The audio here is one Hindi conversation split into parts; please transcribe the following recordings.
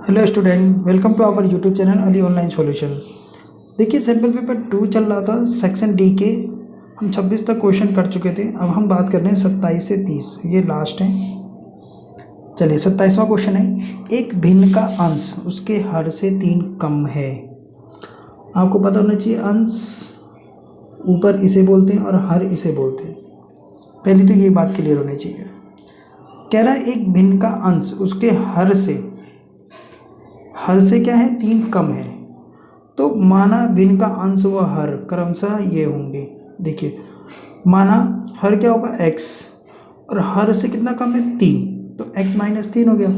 Hello student, welcome to our YouTube channel Ali online solution. देखिए, सैम्पल पेपर 2 चल रहा था, सेक्शन डी के। हम 26 तक क्वेश्चन कर चुके थे। अब हम बात कर रहे हैं 27 से 30, ये लास्ट है। चलिए, 27वां क्वेश्चन है, एक भिन्न का अंश उसके हर से 3 कम है। आपको पता होना चाहिए, अंश ऊपर इसे बोलते हैं और हर इसे बोलते हैं। पहले तो ये बात क्लियर होनी चाहिए। कह रहा है एक भिन्न का अंश उसके हर से क्या है, 3 कम है। तो माना भिन्न का अंश व हर क्रमशः ये होंगे। देखिए, माना हर क्या होगा, x, और हर से कितना कम है, 3, तो x माइनस 3 हो गया।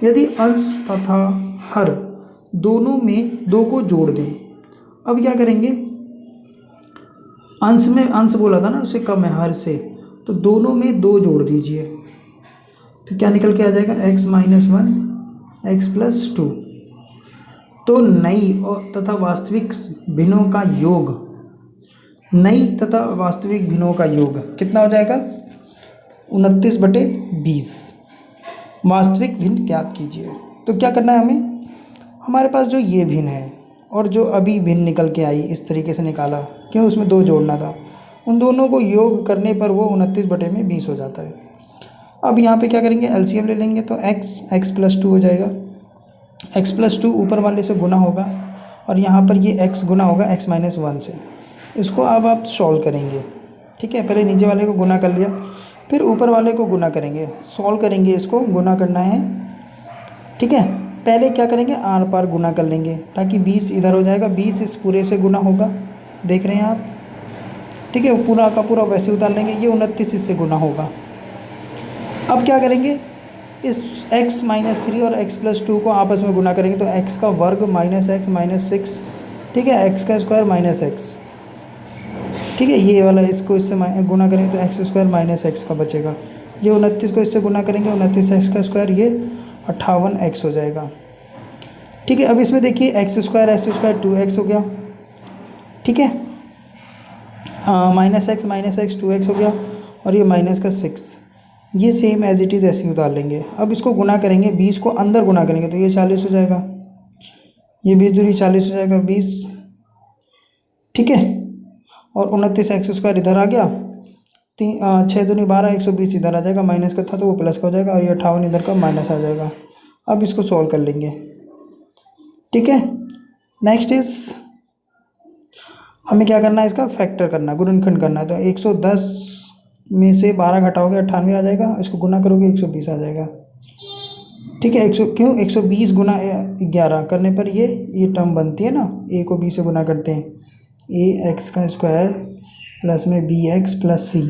यदि अंश तथा हर दोनों में 2 को जोड़ दें, अब क्या करेंगे, अंश में अंश बोला था ना, उससे कम है हर से, तो दोनों में 2 जोड़ दीजिए, तो क्या निकल के आ जाएगा, x माइनस 1 x प्लस 2। तो नई और तथा वास्तविक भिन्नों का योग, नई तथा वास्तविक भिन्नों का योग कितना हो जाएगा, 29/20। वास्तविक भिन्न ज्ञात कीजिए। तो क्या करना है हमें, हमारे पास जो ये भिन्न है और जो अभी भिन्न निकल के आई, इस तरीके से निकाला, क्यों, उसमें 2 जोड़ना था, उन दोनों को योग करने पर वो 29/20 हो जाता है। अब यहाँ पे क्या करेंगे, एलसीएम ले लेंगे, तो x प्लस 2 हो जाएगा। x प्लस 2 ऊपर वाले से गुना होगा और यहाँ पर ये x गुना होगा x माइनस 1 से। इसको अब आप सॉल्व करेंगे, ठीक है। पहले नीचे वाले को गुना कर लिया, फिर ऊपर वाले को गुना करेंगे, सॉल्व करेंगे, इसको गुना करना है, ठीक है। पहले क्या करेंगे, आर पार गुना कर लेंगे, ताकि 20 इधर हो जाएगा, 20 इस पूरे से गुना होगा, देख रहे हैं आप, ठीक है। पूरा का पूरा वैसे उतार लेंगे, ये 29 इससे गुना होगा। अब क्या करेंगे, इस x माइनस 3 और x प्लस 2 को आपस में गुना करेंगे, तो x का वर्ग माइनस x माइनस 6, ठीक है, x का स्क्वायर माइनस x, ठीक है। ये वाला इसको इससे गुना करेंगे तो x स्क्वायर माइनस x का बचेगा। ये 29 को इससे गुना करेंगे, 29x का स्क्वायर, ये 58x हो जाएगा, ठीक है। अब इसमें देखिए, x स्क्वायर 2x हो गया, ठीक है, माइनस x 2x हो गया, और ये माइनस का 6, ये सेम एज इट इज़ ऐसे ही उतार लेंगे। अब इसको गुना करेंगे, 20 को अंदर गुना करेंगे, तो ये 40 हो जाएगा, ये 20 दूनी 40 हो जाएगा, 20, ठीक है। और 29x स्क्वायर इधर आ गया, 6 दूनी 12, 120 इधर आ जाएगा, माइनस का था तो वो प्लस का हो जाएगा, और ये 58 इधर का माइनस आ जाएगा। अब इसको सॉल्व कर लेंगे, ठीक है। नेक्स्ट इज, हमें क्या करना है, इसका फैक्टर करना है, गुणनखंड करना है। तो 110 में से 12 घटाओगे 98 आ जाएगा, इसको गुना करोगे 120 आ जाएगा, ठीक है। 120 गुना 11 करने पर ये टर्म बनती है ना, a को b से गुना करते हैं, ax का स्क्वायर प्लस में bx plus c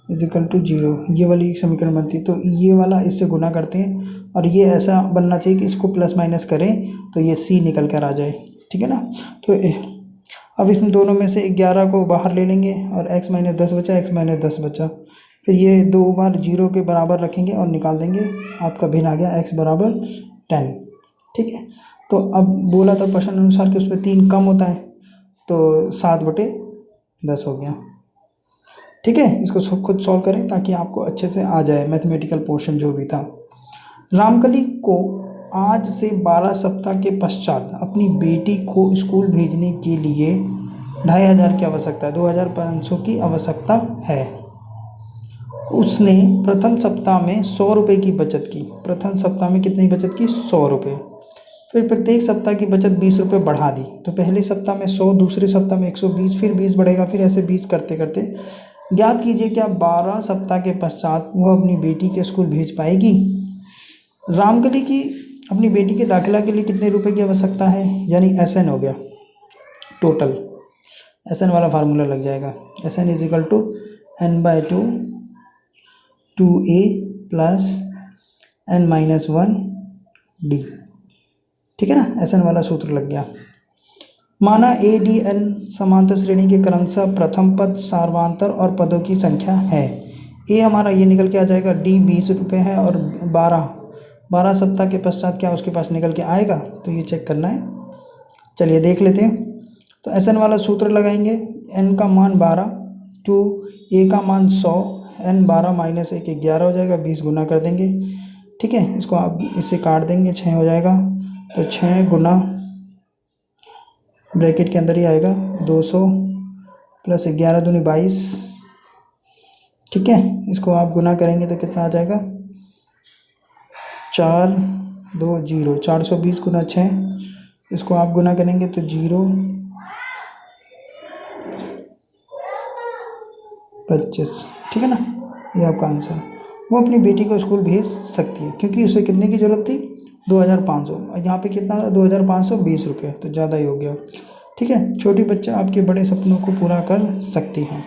equal to 0, ये वाली समीकरण बनती है। तो ये वाला इससे गुना करते हैं, और ये ऐसा बनना चाहिए कि इसको प्लस माइनस करें तो ये c निकल कर आ जाए, ठीक है ना। तो अब इसमें दोनों में से 11 को बाहर ले लेंगे, और x माइनस 10 बचा, x माइनस 10 बचा, फिर ये 2 बार 0 के बराबर रखेंगे और निकाल देंगे, आपका भिन्न आ गया x बराबर 10, ठीक है। तो अब बोला था प्रश्न अनुसार कि उसमें 3 कम होता है, तो 7/10 हो गया, ठीक है। इसको खुद सॉल्व करें ताकि आपको अच्छे से आ जाए मैथमेटिकल पोर्शन जो भी था। रामकली को आज से 12 सप्ताह के पश्चात अपनी बेटी को स्कूल भेजने के लिए 2500 की आवश्यकता है, 2500 की आवश्यकता है। उसने प्रथम सप्ताह में 100 रुपये की बचत की। प्रथम सप्ताह में कितनी बचत की, 100 रुपये। फिर प्रत्येक सप्ताह की बचत 20 रुपये बढ़ा दी। तो पहले सप्ताह में 100, दूसरे सप्ताह में 120, फिर 20 बढ़ेगा, फिर ऐसे 20 करते करते ज्ञात कीजिए क्या 12 सप्ताह के पश्चात वह अपनी बेटी के स्कूल भेज पाएगी। रामकली की अपनी बेटी के दाखिला के लिए कितने रुपए की आवश्यकता है, यानी SN हो गया टोटल, SN वाला फार्मूला लग जाएगा, SN is equal to n/2 2a plus n-1d, ठीक है ना, SN वाला सूत्र लग गया। माना ADN समांतर श्रेणी के क्रमशः प्रथम पद, सार्वंतर और पदों की संख्या है। A हमारा ये निकल के आ जाएगा, D 20 रुपये है, और 12 सप्ताह के पश्चात क्या उसके पास निकल के आएगा, तो ये चेक करना है। चलिए देख लेते हैं। तो SN वाला सूत्र लगाएंगे, n का मान 12, 2a का मान 100, n 12 माइनस 1 11 हो जाएगा, 20 गुना कर देंगे, ठीक है, इसको आप इससे काट देंगे, 6 हो जाएगा। तो 6 गुना ब्रैकेट के अंदर ही आएगा 200 प्लस 11 दूनी 22। ठीक है, इसको आप गुना करेंगे तो कितना आ जाएगा, 4 2 0, 420 गुना 6। इसको आप गुना करेंगे तो 0 25। ठीक है ना, ये आपका आंसर। वो अपनी बेटी को स्कूल भेज सकती है क्योंकि उसे कितने की ज़रूरत थी, 2500। यहाँ पे कितना 2520 रुपये, तो ज़्यादा ही हो गया। ठीक है, छोटी बच्चा आपके बड़े सपनों को पूरा कर सकती है।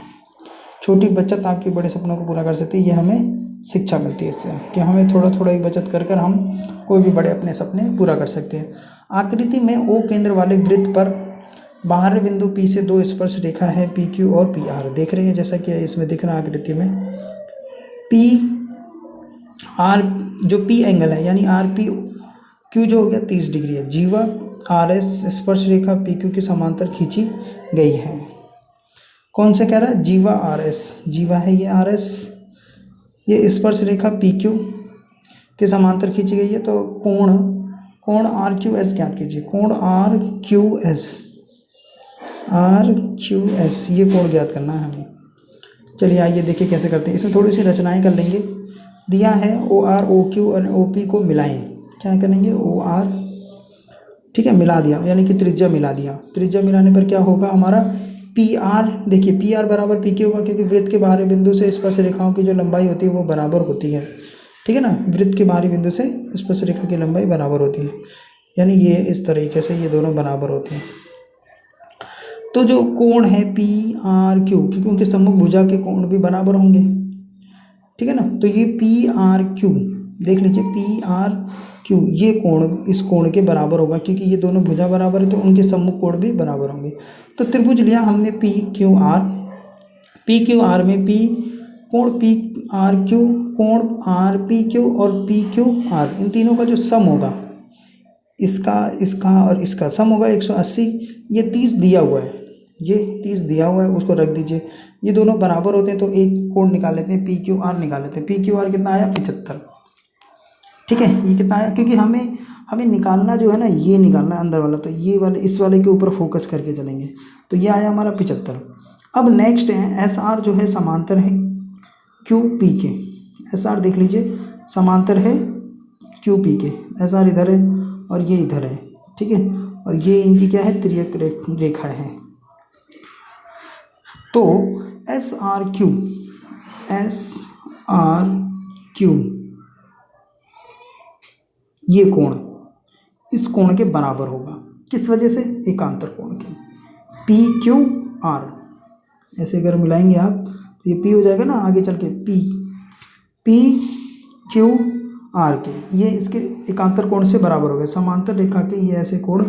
छोटी बचत आपके बड़े सपनों को पूरा कर सकती है। ये हमें शिक्षा मिलती है इससे कि हमें थोड़ा थोड़ा ही बचत कर हम कोई भी बड़े अपने सपने पूरा कर सकते हैं। आकृति में ओ केंद्र वाले वृत्त पर बाहरी बिंदु पी से 2 स्पर्श रेखा है, पी क्यू और पी आर। देख रहे हैं जैसा कि इसमें दिख रहा है आकृति में, पी आर जो पी एंगल है यानी आर पी क्यू जो हो गया 30 डिग्री है। जीवा आर एस स्पर्श रेखा पी क्यू के समांतर खींची गई है। कौन से कह रहा है, जीवा आर एस, जीवा है ये, आर एस ये स्पर्श रेखा पी क्यू के समांतर खींची गई है। तो कोण आर क्यू एस ज्ञात कीजिए। कोण आर क्यू एस ये कोण ज्ञात करना है हमें। चलिए आइए देखिए कैसे करते हैं। इसमें थोड़ी सी रचनाएं कर लेंगे। दिया है ओ आर ओ क्यू और ओ पी को मिलाएं। क्या करेंगे, ओ आर, ठीक है, मिला दिया यानी कि त्रिज्या मिला दिया। त्रिज्या मिलाने पर क्या होगा हमारा, पी आर, देखिए पी आर बराबर पी क्यू होगा क्योंकि वृत्त के बाहरी बिंदु से स्पर्श रेखाओं की जो लंबाई होती है वो बराबर होती है। ठीक है ना, वृत्त के बाहरी बिंदु से स्पर्श रेखा की लंबाई बराबर होती है, यानी ये इस तरीके से ये दोनों बराबर होते हैं। तो जो कोण है पी आर क्यू, क्योंकि उनके सम्मुख भुजा के कोण भी बराबर होंगे। ठीक है ना, तो ये पी आर क्यू देख लीजिए, पी आर क्यू ये कोण इस कोण के बराबर होगा क्योंकि ये दोनों भुजा बराबर है तो उनके सम्मुख कोण भी बराबर होंगे। तो त्रिभुज लिया हमने पी क्यू आर में पी कोण पी आर क्यू, कोण आर पी क्यू और पी क्यू आर, इन तीनों का जो सम होगा, इसका और इसका सम होगा 180। ये 30 दिया हुआ है, ये 30 दिया हुआ है, उसको रख दीजिए। ये दोनों बराबर होते हैं तो एक कोण निकाल लेते हैं, पी क्यू आर निकाल लेते हैं। पी क्यू आर कितना आया, 75। ठीक है, ये कितना आया, क्योंकि हमें निकालना जो है ना, ये निकालना है अंदर वाला, तो ये वाले इस वाले के ऊपर फोकस करके चलेंगे। तो ये आया हमारा 75। अब नेक्स्ट है एस आर जो है समांतर है क्यू पी के। एस आर देख लीजिए समांतर है क्यू पी के। एस आर इधर है और ये इधर है। ठीक है, और ये इनकी क्या है, तिर्यक रेखा है। तो एस आर क्यू ये कोण इस कोण के बराबर होगा। किस वजह से, एकांतर कोण के। पी क्यू आर ऐसे अगर मिलाएंगे आप तो ये पी हो जाएगा ना, आगे चल के पी क्यू आर के, ये इसके एकांतर कोण से बराबर हो गए। समांतर रेखा के ये ऐसे कोण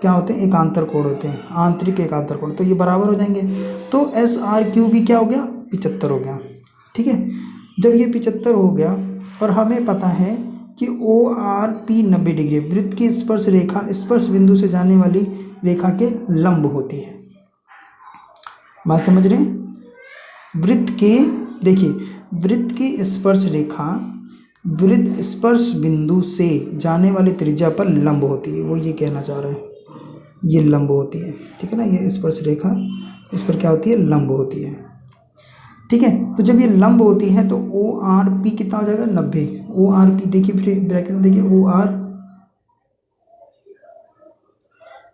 क्या होते हैं, एकांतर कोण होते हैं, आंतरिक एकांतर कोण, तो ये बराबर हो जाएंगे। तो एस आर क्यू भी क्या हो गया, 75 हो गया। ठीक है, जब ये 75 हो गया और हमें पता है कि ओ आर पी 90 डिग्री, वृत्त की स्पर्श रेखा स्पर्श बिंदु से जाने वाली रेखा के लंब होती है। बात समझ रहे हैं, वृत्त की स्पर्श रेखा वृत्त स्पर्श बिंदु से जाने वाली त्रिज्या पर लंब होती है, वो ये कहना चाह रहे हैं, ये लंब होती है। ठीक है ना, ये स्पर्श रेखा इस पर क्या होती है, लंब होती है। ठीक है, तो जब ये लंब होती है तो ओ आर पी कितना हो जाएगा, 90। ओ आर पी देखिए, फिर ब्रैकेट में देखिए, ओ आर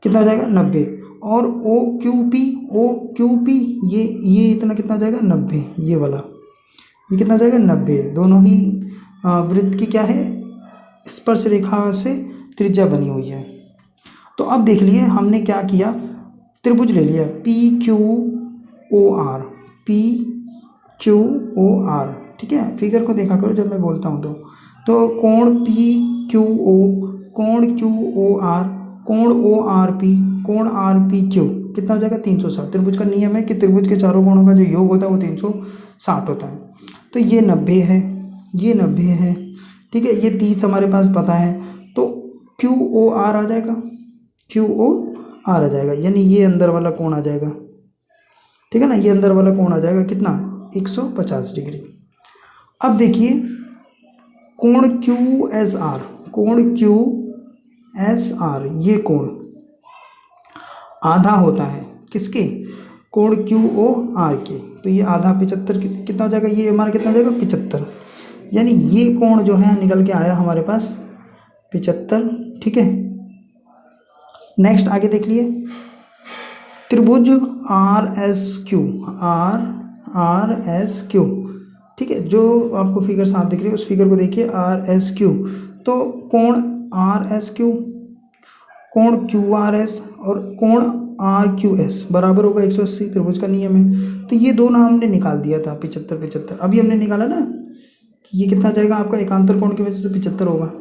कितना हो जाएगा, 90। और ओ क्यू पी ये इतना कितना हो जाएगा, 90। ये वाला ये कितना हो जाएगा, 90। दोनों ही वृत्त की क्या है, स्पर्श रेखा से त्रिज्या बनी हुई है। तो अब देख लिए हमने क्या किया, त्रिभुज ले लिया पी क्यू ओ आर। ठीक है, फिगर को देखा करो जब मैं बोलता हूँ तो कोण पी क्यू ओ, कोण क्यू ओ आर, कोण ओ आर पी, कोण आर पी क्यू कितना हो जाएगा, 360। त्रिभुज का नियम है कि त्रिभुज के चारों कोणों का जो योग होता है वो 360 होता है। तो ये 90 है, ये 90 है। ठीक है, ये 30 हमारे पास पता है, तो क्यू ओ आर आ जाएगा, क्यू ओ आर आ जाएगा, यानी ये अंदर वाला कोण आ जाएगा। ठीक है ना, ये अंदर वाला कोण आ जाएगा कितना, 150 डिग्री। अब देखिए कोण क्यू एस आर, कोण क्यू एस आर, ये कोण आधा होता है किसके, कोण क्यू ओ आर के। तो ये आधा 75 कितना हो जाएगा, ये हमारा कितना हो जाएगा 75, यानी ये कोण जो है निकल के आया हमारे पास 75। ठीक है, नेक्स्ट आगे देख लिए, त्रिभुज R S Q, R S Q. ठीक है, जो आपको फिगर साफ दिख रही है उस फिगर को देखिए, आर एस क्यू। तो कोण आर एस क्यू, कोण क्यू आर एस और कोण आर क्यू एस बराबर होगा 180, त्रिभुज का नियम है। तो ये दोनों हमने निकाल दिया था 75 75, अभी हमने निकाला ना कि ये कितना जाएगा आपका, एकांतर कोण की वजह से 75 होगा।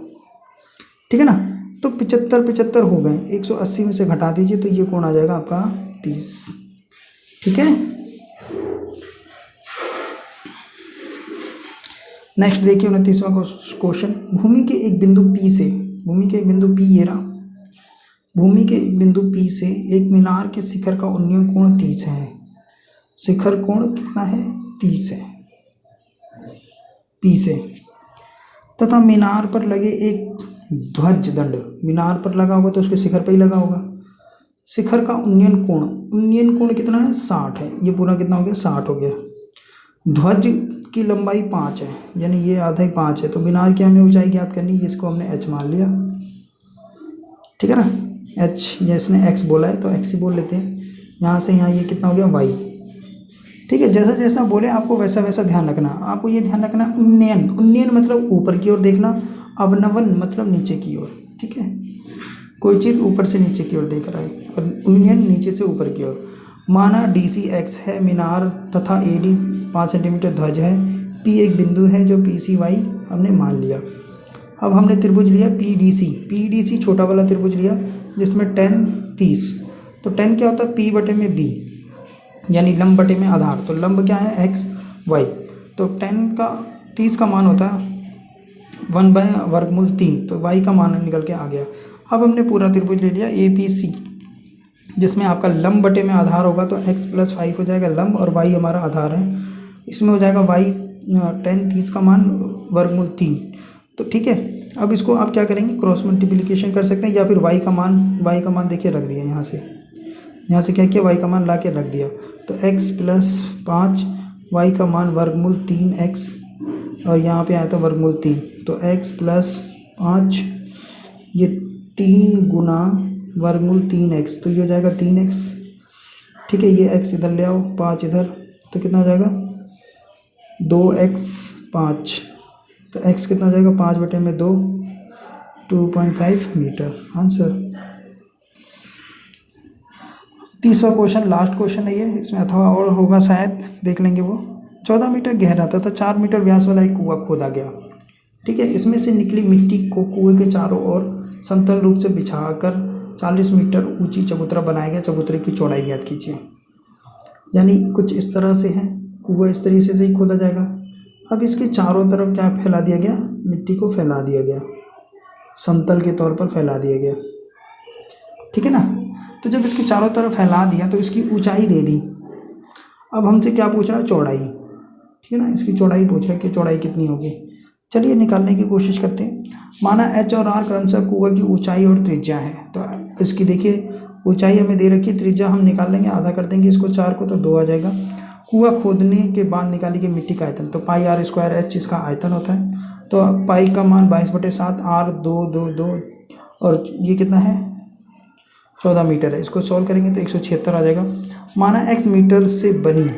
ठीक है ना, तो 75 75 हो गए, 180 में से घटा दीजिए तो ये कोण आ जाएगा आपका 30। ठीक है, नेक्स्ट देखिए 29वां क्वेश्चन, भूमि के एक बिंदु P से, भूमि के एक बिंदु P ये रहा, भूमि के एक बिंदु P से एक मीनार के शिखर का उन्नयन कोण 30 है। शिखर कोण कितना है, 30 है P से, तथा मीनार पर लगे एक ध्वज दंड, मीनार पर लगा होगा तो उसके शिखर पर ही लगा होगा। शिखर का उन्नयन कोण कितना है, 60 है। ये पूरा कितना हो गया, 60 हो गया। ध्वज की लंबाई 5 है, यानी ये आधा ही 5 है। तो मीनार की हमें ऊंचाई ज्ञात करनी है, इसको हमने h मान लिया। ठीक है ना, h, जिसने x बोला है तो x ही बोल लेते हैं। यहाँ से यहाँ ये कितना हो गया, y। ठीक है, जैसा जैसा बोले आपको वैसा वैसा ध्यान रखना। आपको ये ध्यान रखना, उन्नयन मतलब ऊपर की ओर देखना, अवनवन मतलब नीचे की ओर। ठीक है, कोई चीज़ ऊपर से नीचे की ओर देख रहा है और उन्नयन नीचे से ऊपर की ओर। माना DC x है मीनार तथा AD 5 सेंटीमीटर ध्वज है, P एक बिंदु है जो PCY हमने मान लिया। अब हमने त्रिभुज लिया PDC छोटा वाला त्रिभुज लिया जिसमें tan 30। तो tan क्या होता है, P बटे में B, यानी लंब बटे में आधार। तो लंब क्या है, x y। तो tan का 30 का मान होता है 1/√3, तो y का मान निकल के आ गया। अब हमने पूरा त्रिभुज ले लिया APC, जिसमें आपका लंब बटे में आधार होगा तो x + 5 हो जाएगा लंब और y हमारा आधार है। इसमें हो जाएगा y tan 30 का मान √3। तो ठीक है, अब इसको आप क्या करेंगे, क्रॉस मल्टीप्लिकेशन कर सकते हैं या फिर y का मान देखिए रख दिया यहाँ से क्या किया, y का मान ला के रख दिया। तो x + 5, y का मान √3x और यहाँ पे आया था √3। तो x + 5 ये 3 गुना √3x, तो ये हो जाएगा 3x। ठीक है, ये x इधर ले आओ, 5 इधर, तो कितना हो जाएगा 2x 5। तो x कितना हो जाएगा, 5 बटे में 2, 2.5 मीटर आंसर। 30वां क्वेश्चन लास्ट क्वेश्चन है ये, इसमें अथवा और होगा शायद, देख लेंगे वो। 14 मीटर गहरा तथा 4 मीटर व्यास वाला एक कुआं खोदा गया। ठीक है, इसमें से निकली मिट्टी को कुएं के चारों ओर समतल रूप से बिछाकर 40 मीटर ऊंची चबूतरा बनाया गया। चबूतरे की चौड़ाई ज्ञात कीजिए। यानी कुछ इस तरह से है, कुआं इस तरीके से ही खोदा जाएगा। अब इसके चारों तरफ क्या फैला दिया गया, मिट्टी को फैला दिया गया, समतल के तौर पर फैला दिया गया। ठीक है ना, तो जब इसके चारों तरफ फैला दिया तो इसकी ऊंचाई दे दी। अब हमसे क्या पूछ रहा है, चौड़ाई। ठीक है ना, इसकी चौड़ाई पूछ रहा है कि चौड़ाई कितनी होगी। चलिए निकालने की कोशिश करते हैं। माना h और r क्रमशः कुआं की ऊंचाई और त्रिज्या है। तो इसकी देखिए ऊंचाई हमें दे रखी है, त्रिज्या हम निकाल लेंगे, आधा कर देंगे इसको 4 को, तो 2 आ जाएगा। कुआं खोदने के बाद निकाली गई मिट्टी का आयतन, तो πr² h इसका आयतन होता है। तो पाई का मान 22/7, r 2 2 2 और ये कितना है 14 मीटर है। इसको सॉल्व करेंगे तो 176 आ जाएगा। माना x मीटर से बनी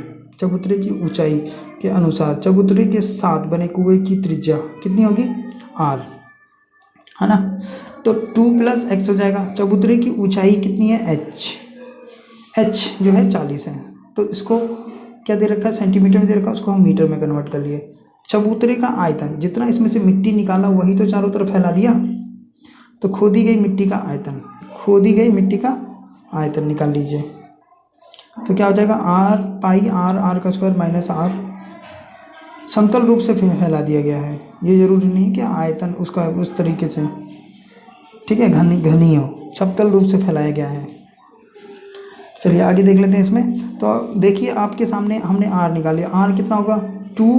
चबूतरे की ऊंचाई के अनुसार चबूतरे के साथ बने कुएं की त्रिज्या कितनी होगी, r, है ना। तो 2 + x हो जाएगा। चबूतरे की ऊंचाई कितनी है, h जो है 40 है। तो इसको क्या दे रखा है, सेंटीमीटर में दे रखा है, उसको हम मीटर में कन्वर्ट कर लिए। चबूतरे का आयतन, जितना इसमें से मिट्टी निकाला वही तो चारों तरफ फैला दिया। तो खोदी गई मिट्टी का आयतन निकाल लीजिए। तो क्या हो जाएगा, r r² - r। समतल रूप से फैला दिया गया है, ये जरूरी नहीं है कि आयतन उसका उस तरीके से, ठीक है, घनी हो, समतल रूप से फैलाया गया है। चलिए आगे देख लेते हैं इसमें। तो देखिए आपके सामने हमने r निकाल लिया। r कितना होगा, 2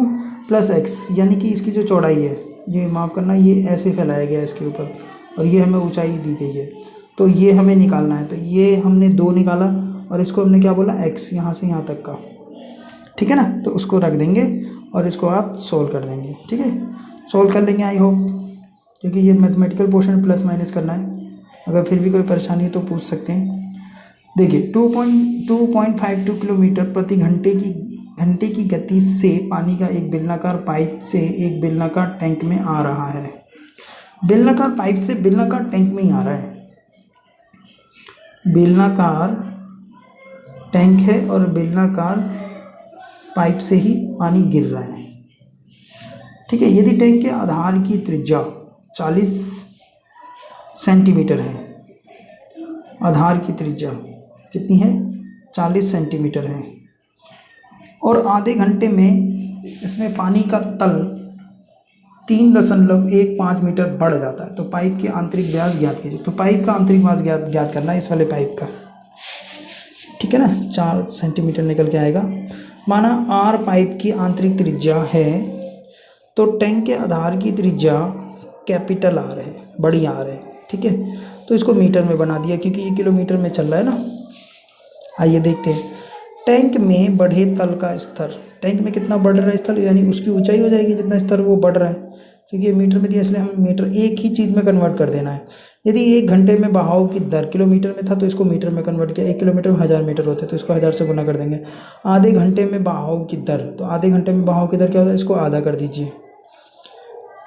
+ x, यानी कि इसकी जो चौड़ाई है ये माफ़ करना, ये ऐसे फैलाया गया है इसके ऊपर, और ये हमें ऊंचाई दी गई है, तो ये हमें निकालना है। तो ये हमने 2 निकाला, और इसको हमने क्या बोला, x, यहाँ से यहाँ तक का, ठीक है ना। तो उसको रख देंगे और इसको आप सोल्व कर देंगे, ठीक है, सोल्व कर लेंगे आई होप, क्योंकि ये मैथमेटिकल पोर्शन प्लस माइनस करना है। अगर फिर भी कोई परेशानी है तो पूछ सकते हैं। देखिए 2.52 किलोमीटर प्रति घंटे की गति से पानी का एक बेलनाकार पाइप से एक बेलनाकार टैंक में आ रहा है। बेलनाकार पाइप से बेलनाकार टैंक में ही आ रहा है, बेलनाकार टैंक है और बेलनाकार पाइप से ही पानी गिर रहा है, ठीक है। यदि टैंक के आधार की त्रिज्या 40 सेंटीमीटर है, आधार की त्रिज्या कितनी है, 40 सेंटीमीटर है, और आधे घंटे में इसमें पानी का तल 3.15 मीटर बढ़ जाता है, तो पाइप के आंतरिक व्यास ज्ञात कीजिए। तो पाइप का आंतरिक व्यास ज्ञात करना है इस वाले पाइप का, ठीक है ना। 4 सेंटीमीटर निकल के आएगा। माना आर पाइप की आंतरिक त्रिज्या है, तो टैंक के आधार की त्रिज्या कैपिटल आर है, बड़ी आर है, ठीक है। तो इसको मीटर में बना दिया क्योंकि ये किलोमीटर में चल रहा है ना। आइए देखते हैं, टैंक में बढ़े तल का स्तर, टैंक में कितना बढ़ रहा है स्तर, यानी उसकी ऊंचाई हो जाएगी जितना स्तर वो बढ़ रहा है, क्योंकि ये मीटर में दिया इसलिए हम मीटर एक ही चीज़ में कन्वर्ट कर देना है। यदि 1 घंटे में बहाव की दर किलोमीटर में था तो इसको मीटर में कन्वर्ट किया, 1 किलोमीटर में 1000 मीटर होते तो इसको 1000 से गुना कर देंगे। आधे घंटे में बहाव की दर, तो आधे घंटे में बहाव की दर क्या होता है, इसको आधा कर दीजिए,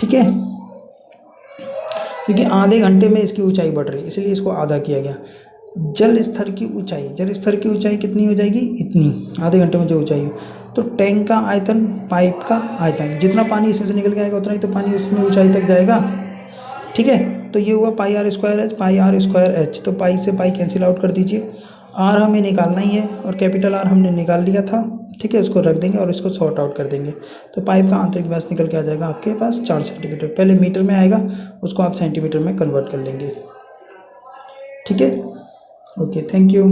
ठीक है, क्योंकि आधे घंटे में इसकी ऊंचाई बढ़ रही है इसलिए इसको आधा किया गया। जल स्तर की ऊंचाई, जल स्तर की ऊंचाई कितनी हो जाएगी, इतनी, आधे घंटे में जो ऊंचाई हो। तो टैंक का आयतन, पाइप का आयतन, जितना पानी इसमें से निकल के आएगा उतना ही तो पानी उसमें ऊंचाई तक जाएगा, ठीक है। तो ये हुआ pi r square h, pi r square h, तो पाई से पाई कैंसिल आउट कर दीजिए। आर हमें निकालना ही है और कैपिटल आर हमने निकाल लिया था, ठीक है, उसको रख देंगे और इसको सॉर्ट आउट कर देंगे। तो पाइप का आंतरिक व्यास निकल के आ जाएगा आपके पास 4 सेंटीमीटर, पहले मीटर में आएगा उसको आप सेंटीमीटर में कन्वर्ट कर लेंगे, ठीक है। Okay, thank you.